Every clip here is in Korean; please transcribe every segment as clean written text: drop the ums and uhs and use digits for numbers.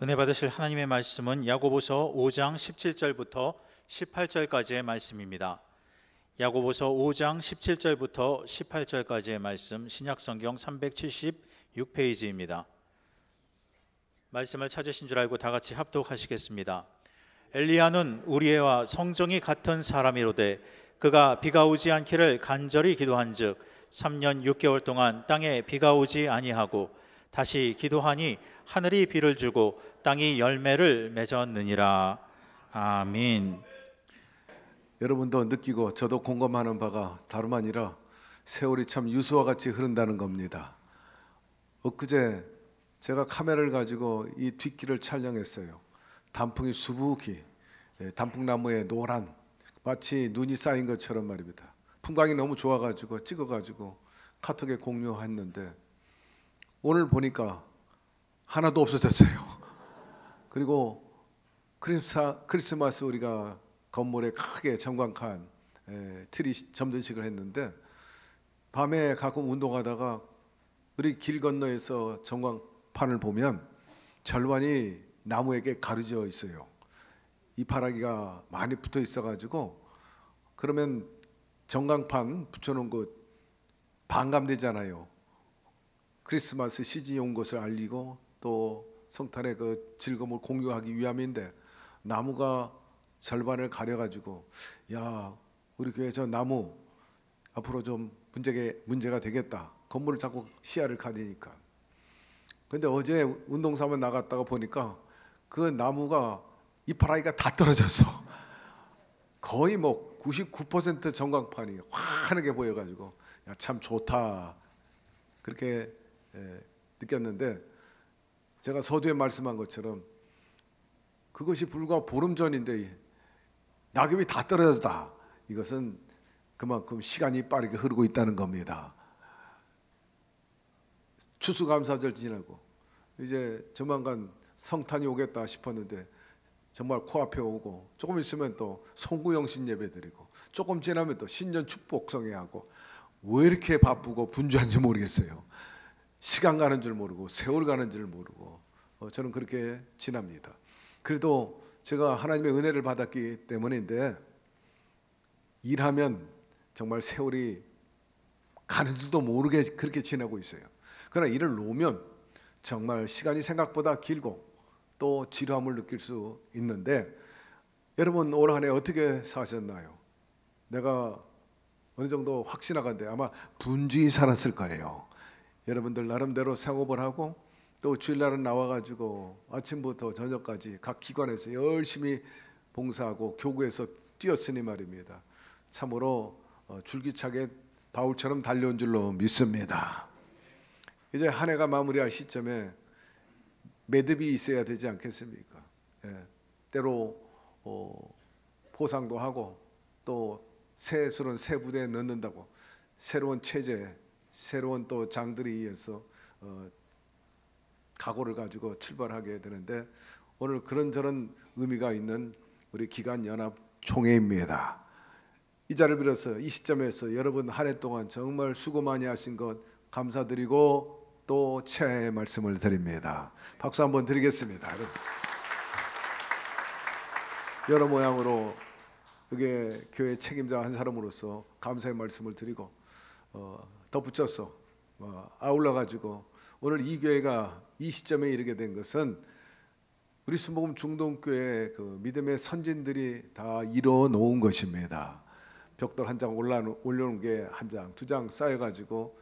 은혜 받으실 하나님의 말씀은 야고보서 5장 17절부터 18절까지의 말씀입니다. 야고보서 5장 17절부터 18절까지의 말씀, 신약성경 376페이지입니다. 말씀을 찾으신 줄 알고 다 같이 합독하시겠습니다. 엘리야는 우리와 성정이 같은 사람이로되 그가 비가 오지 않기를 간절히 기도한즉 3년 6개월 동안 땅에 비가 오지 아니하고 다시 기도하니 하늘이 비를 주고 땅이 열매를 맺었느니라. 아멘. 여러분도 느끼고 저도 공감하는 바가 다름 아니라 세월이 참 유수와 같이 흐른다는 겁니다. 엊그제 제가 카메라를 가지고 이 뒷길을 촬영했어요. 단풍이 수북히, 단풍나무에 노란, 마치 눈이 쌓인 것처럼 말입니다. 풍광이 너무 좋아가지고 찍어가지고 카톡에 공유했는데 오늘 보니까 하나도 없어졌어요. 그리고 크리스마스 우리가 건물에 크게 전광판 트리 점등식을 했는데 밤에 가끔 운동하다가 우리 길 건너에서 전광판을 보면 절반이 나무에게 가려져 있어요. 이파라기가 많이 붙어 있어가지고 그러면 전광판 붙여놓은 곳 반감되잖아요. 크리스마스 시즌이 온 것을 알리고 또 성탄의 그 즐거움을 공유하기 위함인데 나무가 절반을 가려가지고 야 우리 교회 저 나무 앞으로 좀 문제가 되겠다. 건물을 자꾸 시야를 가리니까. 근데 어제 운동 삼아 나갔다가 보니까 그 나무가 이파라기가 다 떨어졌어. 거의 뭐 99% 전광판이 환하게 보여가지고 야, 참 좋다 그렇게 느꼈는데 제가 서두에 말씀한 것처럼 그것이 불과 보름 전인데 낙엽이 다 떨어졌다. 이것은 그만큼 시간이 빠르게 흐르고 있다는 겁니다. 추수감사절 지나고 이제 조만간 성탄이 오겠다 싶었는데 정말 코앞에 오고 조금 있으면 또 송구영신 예배 드리고 조금 지나면 또 신년 축복성회하고 왜 이렇게 바쁘고 분주한지 모르겠어요. 시간 가는 줄 모르고 세월 가는 줄 모르고 저는 그렇게 지납니다. 그래도 제가 하나님의 은혜를 받았기 때문인데 일하면 정말 세월이 가는 줄도 모르게 그렇게 지나고 있어요. 그러나 일을 놓으면 정말 시간이 생각보다 길고 또 지루함을 느낄 수 있는데 여러분 올 한 해 어떻게 사셨나요? 내가 어느 정도 확신하건대 아마 분주히 살았을 거예요. 여러분들 나름대로 생업을 하고 또 주일날은 나와가지고 아침부터 저녁까지 각 기관에서 열심히 봉사하고 교구에서 뛰었으니 말입니다. 참으로 줄기차게 바울처럼 달려온 줄로 믿습니다. 이제 한 해가 마무리할 시점에 매듭이 있어야 되지 않겠습니까? 때로 포상도 하고 또 새 술은 새 부대에 넣는다고 새로운 체제, 새로운 또 장들이 의해서 각오를 가지고 출발하게 되는데 오늘 그런저런 의미가 있는 우리 기간 연합 총회입니다. 이 자리를 빌어서 이 시점에서 여러분 한 해 동안 정말 수고 많이 하신 것 감사드리고 또 최애의 말씀을 드립니다. 박수 한번 드리겠습니다. 여러 모양으로 여기 교회 책임자 한 사람으로서 감사의 말씀을 드리고 덧붙여서 아울러 가지고 오늘 이 교회가 이 시점에 이르게 된 것은 우리 순복음 중동교회 그 믿음의 선진들이 다 이뤄 놓은 것입니다. 벽돌 한 장 올려놓은 게 한 장, 두 장 쌓여가지고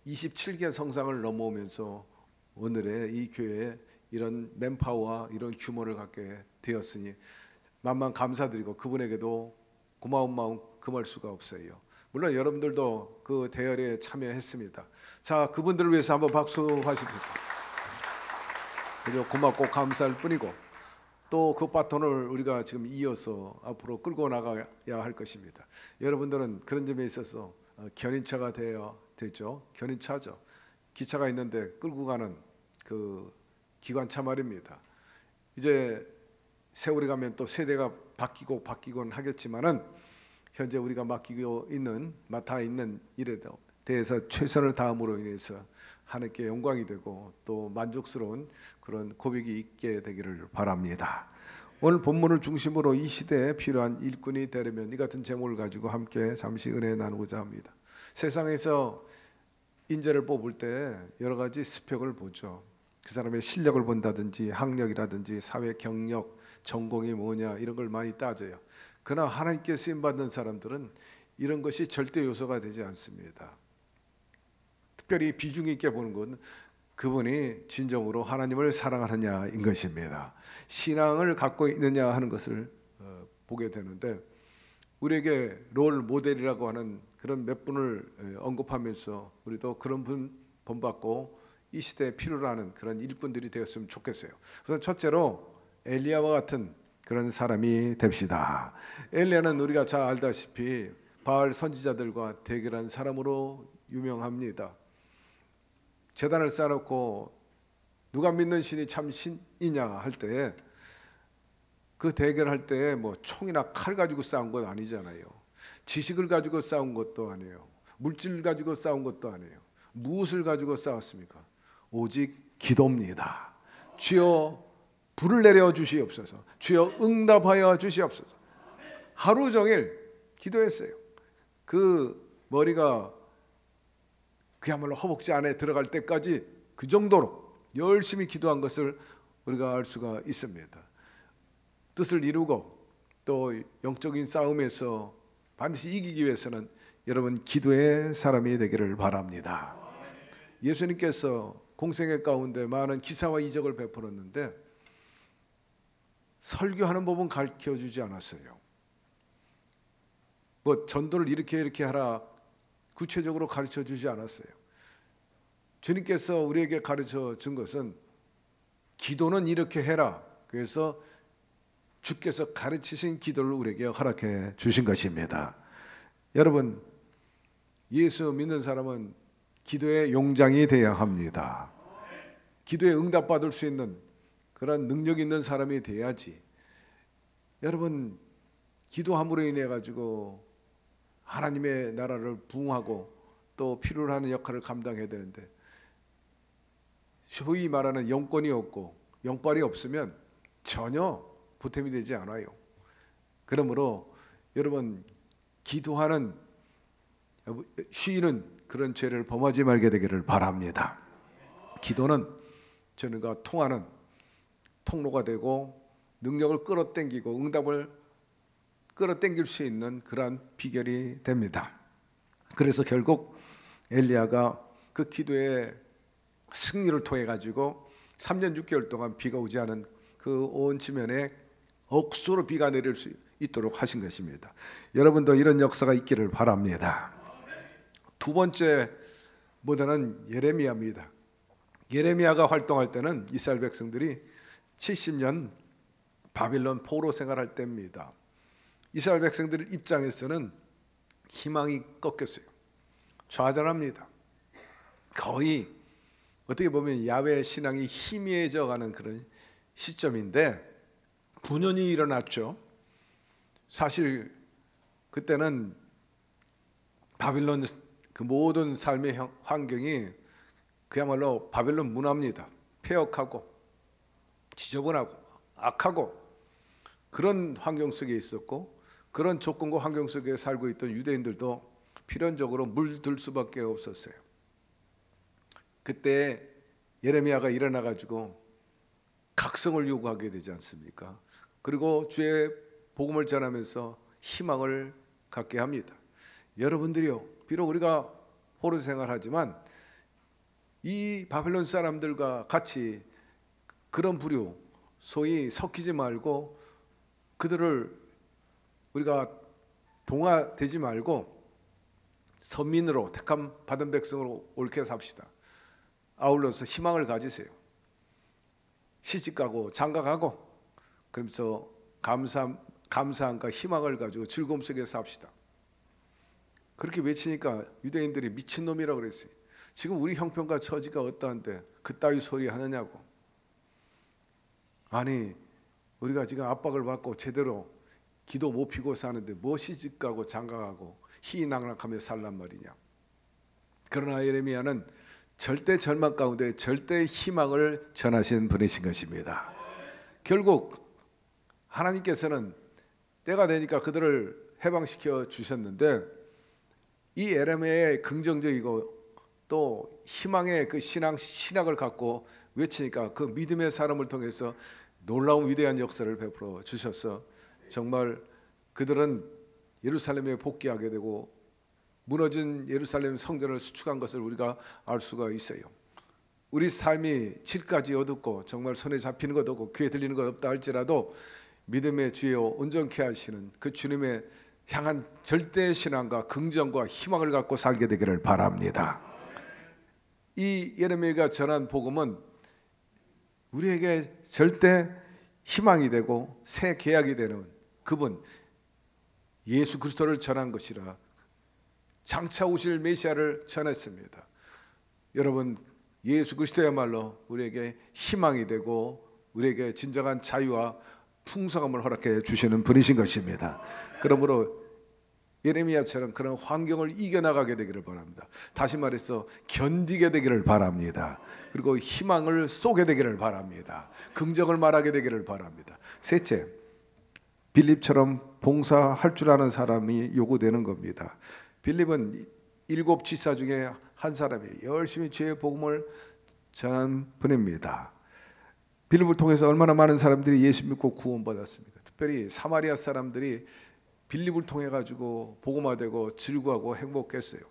27개 성상을 넘어오면서 오늘의 이 교회에 이런 맨파워와 이런 규모를 갖게 되었으니 만만 감사드리고 그분에게도 고마운 마음 금할 수가 없어요. 물론 여러분들도 그 대열에 참여했습니다. 자, 그분들을 위해서 한번 박수 하십시오. 그저 고맙고 감사할 뿐이고 또 그 바톤을 우리가 지금 이어서 앞으로 끌고 나가야 할 것입니다. 여러분들은 그런 점에 있어서 견인차가 되어야 되죠. 견인차죠. 기차가 있는데 끌고 가는 그 기관차 말입니다. 이제 세월이 가면 또 세대가 바뀌곤 하겠지만은 현재 우리가 맡아 있는 일에도 대해서 최선을 다함으로 인해서 하나님께 영광이 되고 또 만족스러운 그런 고백이 있게 되기를 바랍니다. 오늘 본문을 중심으로 이 시대에 필요한 일꾼이 되려면 이 같은 제목을 가지고 함께 잠시 은혜 나누고자 합니다. 세상에서 인재를 뽑을 때 여러 가지 스펙을 보죠. 그 사람의 실력을 본다든지 학력이라든지 사회 경력, 전공이 뭐냐 이런 걸 많이 따져요. 그러나 하나님께 쓰임받는 사람들은 이런 것이 절대 요소가 되지 않습니다. 특별히 비중 있게 보는 건 그분이 진정으로 하나님을 사랑하느냐인 것입니다. 신앙을 갖고 있느냐 하는 것을 보게 되는데, 우리에게 롤 모델이라고 하는 그런 몇 분을 언급하면서 우리도 그런 분 본받고 이 시대에 필요로 하는 그런 일꾼들이 되었으면 좋겠어요. 그래서 첫째로 엘리야와 같은 그런 사람이 됩시다. 엘리야는 우리가 잘 알다시피 바알 선지자들과 대결한 사람으로 유명합니다. 제단을 쌓아놓고 누가 믿는 신이 참 신이냐 할 때 그 대결할 때 뭐 총이나 칼 가지고 싸운 건 아니잖아요. 지식을 가지고 싸운 것도 아니에요. 물질 가지고 싸운 것도 아니에요. 무엇을 가지고 싸웠습니까? 오직 기도입니다. 주여 불을 내려 주시옵소서. 주여 응답하여 주시옵소서. 하루 종일 기도했어요. 그 머리가 그야말로 허벅지 안에 들어갈 때까지 그 정도로 열심히 기도한 것을 우리가 알 수가 있습니다. 뜻을 이루고 또 영적인 싸움에서 반드시 이기기 위해서는 여러분 기도의 사람이 되기를 바랍니다. 예수님께서 공생애 가운데 많은 기사와 이적을 베풀었는데 설교하는 법은 가르쳐주지 않았어요. 뭐 전도를 이렇게 하라 구체적으로 가르쳐주지 않았어요. 주님께서 우리에게 가르쳐 준 것은 기도는 이렇게 해라. 그래서 주께서 가르치신 기도를 우리에게 허락해 주신 것입니다. 여러분, 예수 믿는 사람은 기도의 용장이 되어야 합니다. 기도에 응답받을 수 있는 그런 능력 있는 사람이 돼야지. 여러분, 기도함으로 인해 가지고 하나님의 나라를 부흥하고 또 필요로 하는 역할을 감당해야 되는데, 소위 말하는 영권이 없고 영빨이 없으면 전혀 보탬이 되지 않아요. 그러므로 여러분, 기도하는 쉬는 그런 죄를 범하지 말게 되기를 바랍니다. 기도는 저희가 통하는 통로가 되고 능력을 끌어당기고 응답을 끌어당길 수 있는 그러한 비결이 됩니다. 그래서 결국 엘리야가 그 기도의 승리를 통해 가지고 3년 6개월 동안 비가 오지 않은 그 온 지면에 억수로 비가 내릴 수 있도록 하신 것입니다. 여러분도 이런 역사가 있기를 바랍니다. 두 번째 모델은 예레미야입니다. 예레미야가 활동할 때는 이스라엘 백성들이 70년 바빌론 포로 생활할 때입니다. 이스라엘 백성들 입장에서는 희망이 꺾였어요. 좌절합니다. 거의 어떻게 보면 야훼 신앙이 희미해져 가는 그런 시점인데 분연이 일어났죠. 사실 그때는 바빌론 그 모든 삶의 환경이 그야말로 바빌론 문화입니다. 폐역하고 지저분하고 악하고 그런 환경 속에 있었고, 그런 조건과 환경 속에 살고 있던 유대인들도 필연적으로 물들 수밖에 없었어요. 그때 예레미야가 일어나 가지고 각성을 요구하게 되지 않습니까? 그리고 주의 복음을 전하면서 희망을 갖게 합니다. 여러분들이요, 비록 우리가 포로 생활하지만 이 바빌론 사람들과 같이 그런 부류 소위 섞이지 말고 그들을 우리가 동화되지 말고 선민으로 택함 받은 백성으로 옳게 삽시다. 아울러서 희망을 가지세요. 시집가고 장가가고 그러면서 감사함과 희망을 가지고 즐거움 속에 삽시다. 그렇게 외치니까 유대인들이 미친놈이라고 그랬어요. 지금 우리 형편과 처지가 어떠한데 그따위 소리 하느냐고. 아니, 우리가 지금 압박을 받고 제대로 기도 못 피고 사는데 뭐 시집가고 장가가고 희희낙락하며 살란 말이냐. 그러나 예레미야는 절대 절망 가운데 절대 희망을 전하신 분이신 것입니다. 결국 하나님께서는 때가 되니까 그들을 해방시켜 주셨는데, 이 예레미야의 긍정적이고 또 희망의 그 신학을 갖고 외치니까 그 믿음의 사람을 통해서 놀라운 위대한 역사를 베풀어 주셔서 정말 그들은 예루살렘에 복귀하게 되고 무너진 예루살렘 성전을 수축한 것을 우리가 알 수가 있어요. 우리 삶이 질까지 어둡고 정말 손에 잡히는 것 없고 귀에 들리는 것 없다 할지라도 믿음의 주여 온전케 하시는 그 주님의 향한 절대 신앙과 긍정과 희망을 갖고 살게 되기를 바랍니다. 이 예레미야가 전한 복음은 우리에게 절대 희망이 되고 새 계약이 되는 그분 예수 그리스도를 전한 것이라, 장차 오실 메시아를 전했습니다. 여러분, 예수 그리스도야말로 우리에게 희망이 되고 우리에게 진정한 자유와 풍성함을 허락해 주시는 분이신 것입니다. 그러므로 예레미야처럼 그런 환경을 이겨나가게 되기를 바랍니다. 다시 말해서 견디게 되기를 바랍니다. 그리고 희망을 쏘게 되기를 바랍니다. 긍정을 말하게 되기를 바랍니다. 셋째, 빌립처럼 봉사할 줄 아는 사람이 요구되는 겁니다. 빌립은 7 지사 중에 한 사람이 열심히 주의 복음을 전한 분입니다. 빌립을 통해서 얼마나 많은 사람들이 예수 믿고 구원받았습니까? 특별히 사마리아 사람들이 빌립을 통해 가지고 복음화되고 즐거워하고 행복했어요.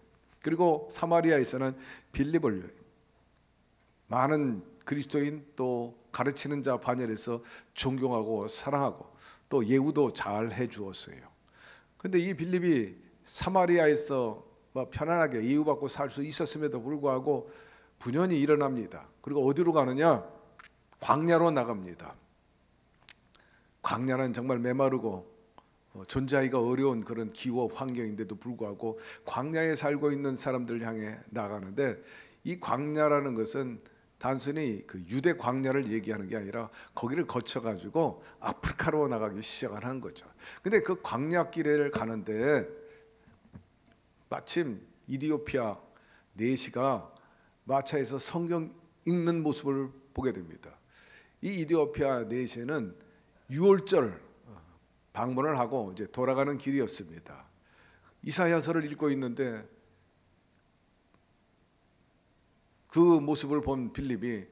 그리고 사마리아에서는 빌립을 많은 그리스도인 또 가르치는 자 반열에서 존경하고 사랑하고 또 예우도 잘 해주었어요. 근데 이 빌립이 사마리아에서 편안하게 예우받고 살 수 있었음에도 불구하고 분연이 일어납니다. 그리고 어디로 가느냐? 광야로 나갑니다. 광야는 정말 메마르고 존재하기가 어려운 그런 기후 환경인데도 불구하고 광야에 살고 있는 사람들 향해 나가는데, 이 광야라는 것은 단순히 그 유대 광야를 얘기하는 게 아니라 거기를 거쳐 가지고 아프리카로 나가기 시작을 한 거죠. 근데 그 광야길을 가는데 마침 이디오피아 내시가 마차에서 성경 읽는 모습을 보게 됩니다. 이 이디오피아 내시는 6월절 방문을 하고 이제 돌아가는 길이었습니다. 이사야서를 읽고 있는데 그 모습을 본 빌립이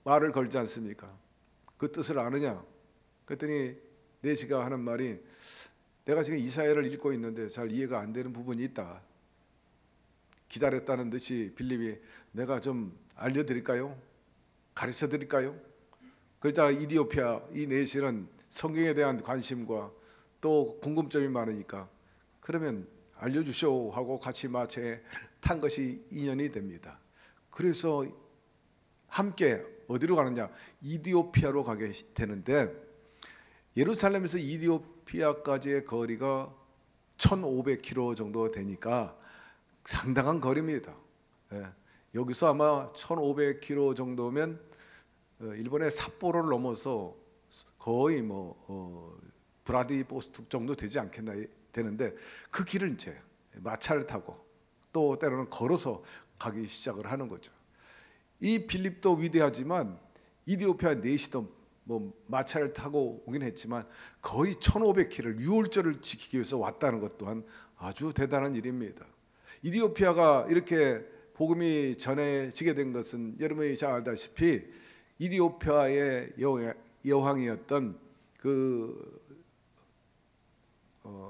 말을 걸지 않습니까? 그 뜻을 아느냐? 그랬더니 내시가 하는 말이, 내가 지금 이사야를 읽고 있는데 잘 이해가 안 되는 부분이 있다. 기다렸다는 듯이 빌립이, 내가 좀 알려드릴까요? 가르쳐드릴까요? 그러자 이디오피아 이 내시는 성경에 대한 관심과 또 궁금점이 많으니까, 그러면 알려주시오 하고 같이 마차에 탄 것이 인연이 됩니다. 그래서 함께 어디로 가느냐? 이디오피아로 가게 되는데, 예루살렘에서 이디오피아까지의 거리가 1500km 정도 되니까 상당한 거리입니다. 여기서 아마 1500km 정도면 일본의 삿포로를 넘어서 거의 브라디보스톡 정도 되지 않겠나 되는데, 그 길을 이제 마차를 타고 또 때로는 걸어서 가기 시작을 하는 거죠. 이 빌립도 위대하지만 이디오피아 내시도 마차를 타고 오긴 했지만 거의 1500km를 6월절을 지키기 위해서 왔다는 것 또한 아주 대단한 일입니다. 이디오피아가 이렇게 복음이 전해지게 된 것은 여러분이 잘 알다시피 이디오피아의 여왕이었던 그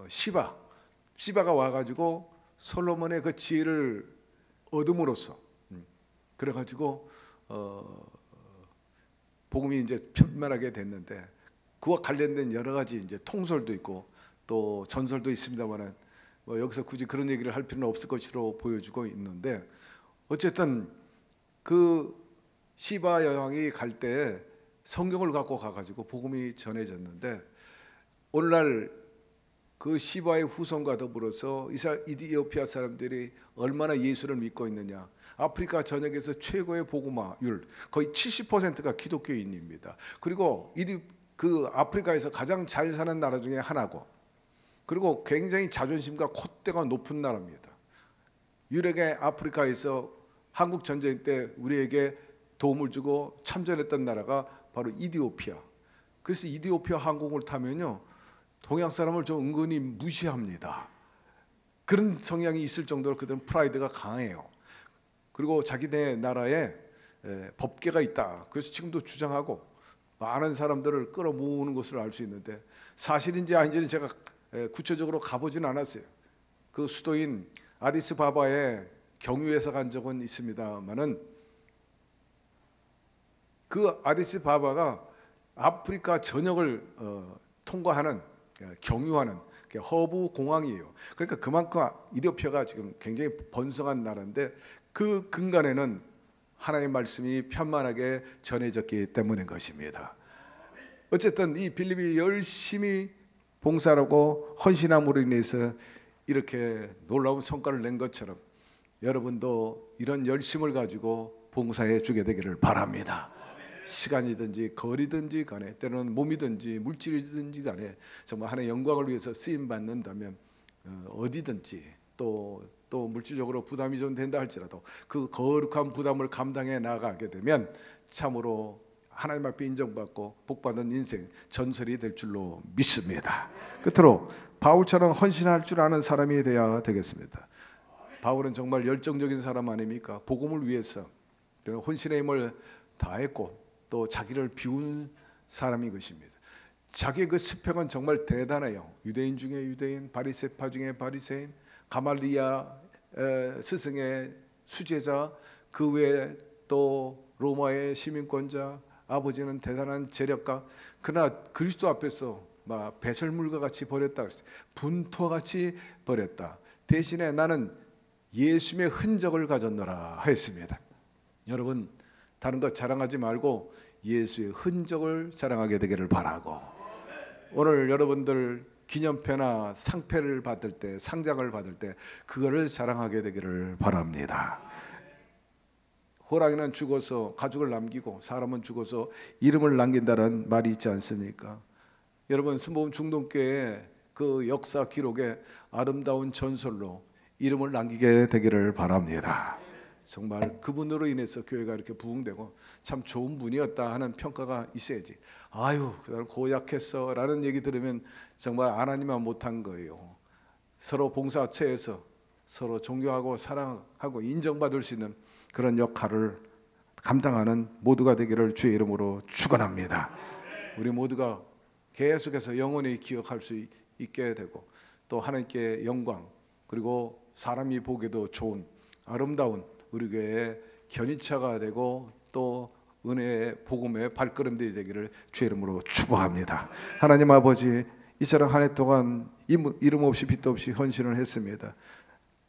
시바가 와가지고 솔로몬의 그 지혜를 얻음으로써 그래가지고 복음이 이제 편만하게 됐는데, 그와 관련된 여러 가지 이제 통설도 있고 또 전설도 있습니다만은 여기서 굳이 그런 얘기를 할 필요는 없을 것으로 보여주고 있는데, 어쨌든 그 시바 여왕이 갈 때 성경을 갖고 가가지고 복음이 전해졌는데, 오늘날 그 시바의 후손과 더불어서 이디오피아 사람들이 얼마나 예수를 믿고 있느냐? 아프리카 전역에서 최고의 복음화율 거의 70%가 기독교인입니다. 그리고 그 아프리카에서 가장 잘 사는 나라 중에 하나고, 그리고 굉장히 자존심과 콧대가 높은 나라입니다. 유력의 아프리카에서 한국 전쟁 때 우리에게 도움을 주고 참전했던 나라가 바로 이디오피아. 그래서 이디오피아 항공을 타면요, 동양 사람을 좀 은근히 무시합니다. 그런 성향이 있을 정도로 그들은 프라이드가 강해요. 그리고 자기네 나라에 법계가 있다. 그래서 지금도 주장하고 많은 사람들을 끌어모으는 것을 알 수 있는데, 사실인지 아닌지는 제가 구체적으로 가보진 않았어요. 그 수도인 아디스바바에 경유해서 간 적은 있습니다만은, 그 아디스바바가 아프리카 전역을 통과하는, 경유하는 허브 공항이에요. 그러니까 그만큼 이디오피아가 지금 굉장히 번성한 나라인데, 그 근간에는 하나님의 말씀이 편만하게 전해졌기 때문인 것입니다. 어쨌든 이 빌립이 열심히 봉사하고 헌신함으로 인해서 이렇게 놀라운 성과를 낸 것처럼 여러분도 이런 열심을 가지고 봉사해 주게 되기를 바랍니다. 시간이든지 거리든지 간에, 때로는 몸이든지 물질이든지 간에 정말 하나님의 영광을 위해서 쓰임 받는다면 어디든지 또 물질적으로 부담이 좀 된다 할지라도 그 거룩한 부담을 감당해 나가게 되면 참으로 하나님 앞에 인정받고 복받은 인생 전설이 될 줄로 믿습니다. 끝으로 바울처럼 헌신할 줄 아는 사람이 되어야 되겠습니다. 바울은 정말 열정적인 사람 아닙니까? 복음을 위해서 헌신의 힘을 다했고 또 자기를 비운 사람인 것입니다. 자기의 그 스펙은 정말 대단해요. 유대인 중에 유대인, 바리새파 중에 바리새인, 가말리아 스승의 수제자, 그 외에 또 로마의 시민권자, 아버지는 대단한 재력가. 그러나 그리스도 앞에서 막 배설물과 같이 버렸다, 분토와 같이 버렸다. 대신에 나는 예수님의 흔적을 가졌노라 했습니다. 여러분, 다른 것 자랑하지 말고 예수의 흔적을 자랑하게 되기를 바라고, 오늘 여러분들 기념패나 상패를 받을 때, 상장을 받을 때 그거를 자랑하게 되기를 바랍니다. 호랑이는 죽어서 가죽을 남기고 사람은 죽어서 이름을 남긴다는 말이 있지 않습니까? 여러분, 순복음 중동교회 그 역사 기록에 아름다운 전설로 이름을 남기게 되기를 바랍니다. 정말 그분으로 인해서 교회가 이렇게 부흥되고 참 좋은 분이었다 하는 평가가 있어야지, 아유 그 사람 고약했어 라는 얘기 들으면 정말 하나님만 못한 거예요. 서로 봉사처에서 서로 존경하고 사랑하고 인정받을 수 있는 그런 역할을 감당하는 모두가 되기를 주의 이름으로 축원합니다. 우리 모두가 계속해서 영원히 기억할 수 있게 되고 또 하나님께 영광, 그리고 사람이 보기에도 좋은 아름다운 우리 교회의 견인차가 되고 또 은혜의 복음의 발걸음들이 되기를 주의 이름으로 축복합니다. 하나님 아버지, 이처럼 한 해 동안 이름 없이 빚도 없이 헌신을 했습니다.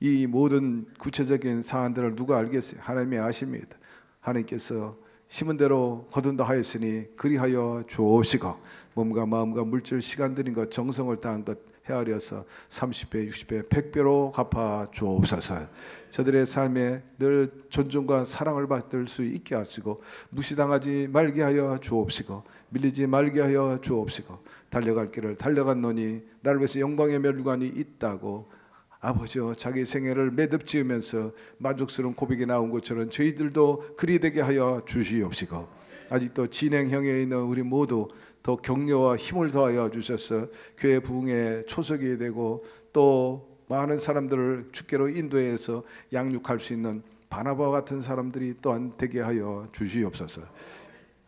이 모든 구체적인 사안들을 누가 알겠어요? 하나님이 아십니다. 하나님께서 심은 대로 거둔다 하였으니 그리하여 주옵시고, 몸과 마음과 물질 시간들인 것 정성을 다한 것 헤아려서 30배, 60배, 100배로 갚아 주옵소서. 저들의 삶에 늘 존중과 사랑을 받을 수 있게 하시고 무시당하지 말게 하여 주옵시고 밀리지 말게 하여 주옵시고, 달려갈 길을 달려갔노니 나를 위해서 영광의 멸관이 있다고 아버지여 자기 생애를 매듭 지으면서 만족스러운 고백이 나온 것처럼 저희들도 그리 되게 하여 주시옵시고, 아직도 진행형에 있는 우리 모두 더 격려와 힘을 더하여 주셔서 교회 부흥에 초석이 되고 또 많은 사람들을 주께로 인도해서 양육할 수 있는 바나바와 같은 사람들이 또한 되게 하여 주시옵소서.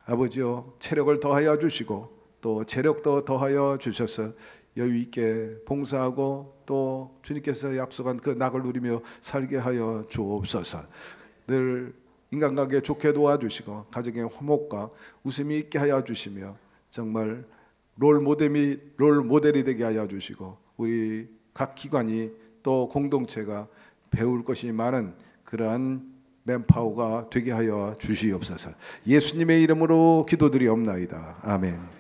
아버지여 체력을 더하여 주시고 또 재력도 더하여 주셔서 여유 있게 봉사하고 또 주님께서 약속한 그 낙을 누리며 살게 하여 주옵소서. 늘 인간관계 좋게 도와주시고 가정의 화목과 웃음이 있게 하여 주시며 정말 롤 모델이 되게 하여 주시고 우리 각 기관이 또 공동체가 배울 것이 많은 그러한 맨파워가 되게 하여 주시옵소서. 예수님의 이름으로 기도드리옵나이다. 아멘.